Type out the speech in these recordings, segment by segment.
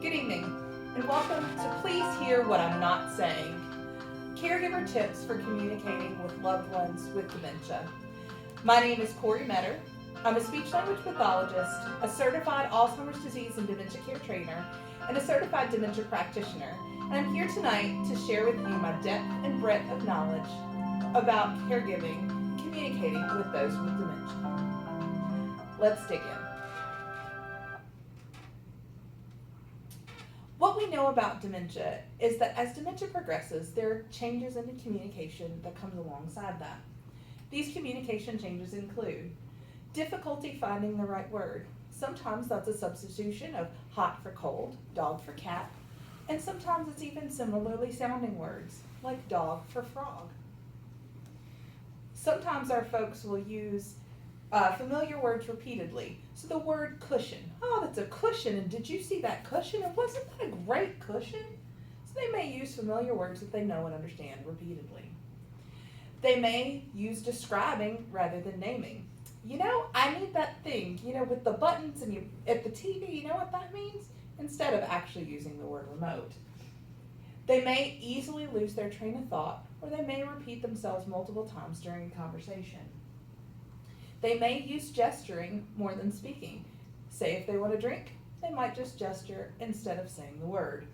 Good evening, and welcome to Please Hear What I'm Not Saying, caregiver tips for communicating with loved ones with dementia. My name is Corey Metter. I'm a speech language pathologist, a certified Alzheimer's disease and dementia care trainer, and a certified dementia practitioner. And I'm here tonight to share with you my depth and breadth of knowledge about caregiving, communicating with those with dementia. Let's dig in. What we know about dementia is that as dementia progresses, there are changes in the communication that comes alongside that. These communication changes include difficulty finding the right word. Sometimes that's a substitution of hot for cold, dog for cat, and sometimes it's even similarly sounding words like dog for frog. Sometimes our folks will use familiar words repeatedly. So the word cushion. Oh, that's a cushion, and did you see that cushion? And wasn't that a great cushion? So they may use familiar words that they know and understand repeatedly. They may use describing rather than naming. I need that thing, with the buttons and at the TV, you know what that means? Instead of actually using the word remote. They may easily lose their train of thought, or they may repeat themselves multiple times during a conversation. They may use gesturing more than speaking. Say if they want a drink, they might just gesture instead of saying the word.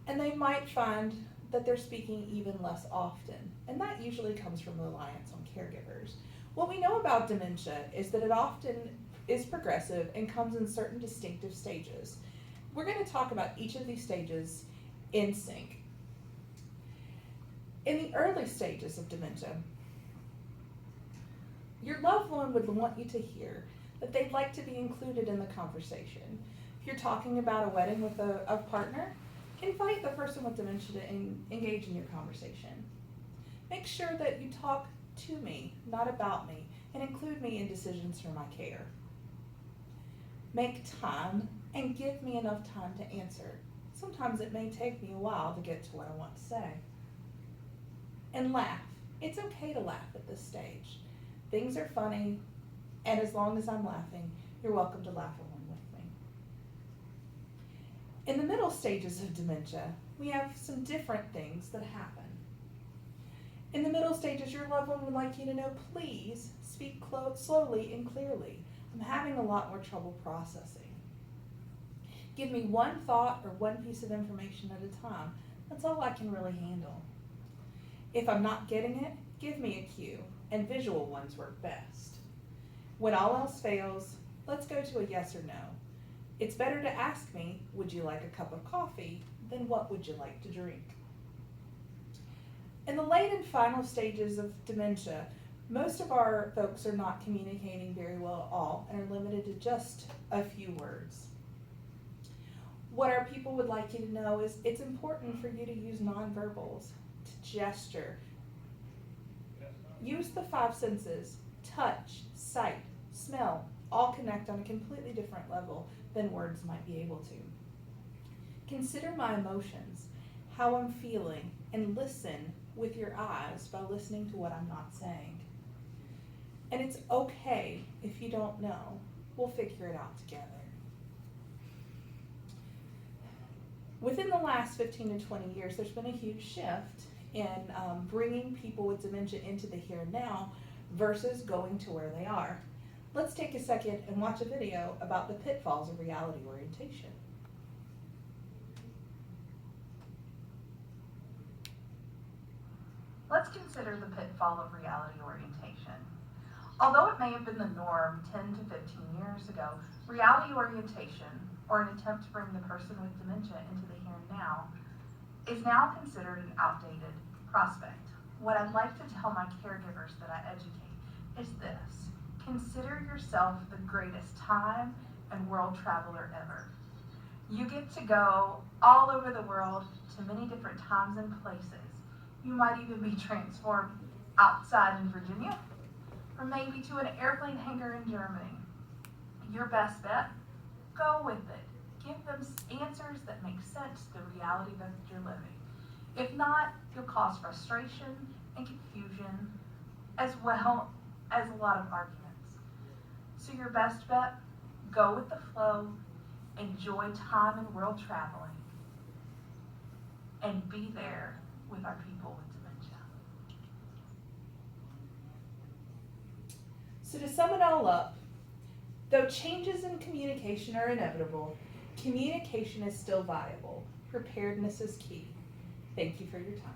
And they might find that they're speaking even less often, and that usually comes from reliance on caregivers. What we know about dementia is that it often is progressive and comes in certain distinctive stages. We're going to talk about each of these stages in sync. In the early stages of dementia, your loved one would want you to hear that they'd like to be included in the conversation. If you're talking about a wedding with a partner, invite the person with dementia to engage in your conversation. Make sure that you talk to me, not about me, and include me in decisions for my care. Make time and give me enough time to answer. Sometimes it may take me a while to get to what I want to say. And laugh. It's okay to laugh at this stage. Things are funny, and as long as I'm laughing, you're welcome to laugh along with me. In the middle stages of dementia, we have some different things that happen. In the middle stages, your loved one would like you to know, please speak slowly and clearly. I'm having a lot more trouble processing. Give me one thought or one piece of information at a time. That's all I can really handle. If I'm not getting it, give me a cue, and visual ones work best. When all else fails, let's go to a yes or no. It's better to ask me, would you like a cup of coffee, than what would you like to drink? In the late and final stages of dementia, most of our folks are not communicating very well at all and are limited to just a few words. What our people would like you to know is it's important for you to use nonverbals, to gesture. Use the five senses: touch, sight, smell, all connect on a completely different level than words might be able to. Consider my emotions, how I'm feeling, and listen with your eyes by listening to what I'm not saying. And it's okay if you don't know. We'll figure it out together. Within the last 15 to 20 years, there's been a huge shift in bringing people with dementia into the here and now versus going to where they are. Let's take a second and watch a video about the pitfalls of reality orientation. Let's consider the pitfall of reality orientation. Although it may have been the norm 10 to 15 years ago, reality orientation, or an attempt to bring the person with dementia into the here and now, is now considered an outdated prospect. What I'd like to tell my caregivers that I educate is this: consider yourself the greatest time and world traveler ever. You get to go all over the world to many different times and places. You might even be transformed outside in Virginia, or maybe to an airplane hangar in Germany. Your best bet? Go with it. Give them answers that make sense to the reality that you're living. If not, you'll cause frustration and confusion, as well as a lot of arguments. So your best bet? Go with the flow enjoy time in world traveling, and be there with our people with dementia. So to sum it all up, though changes in communication are inevitable, communication is still viable. Preparedness is key. Thank you for your time.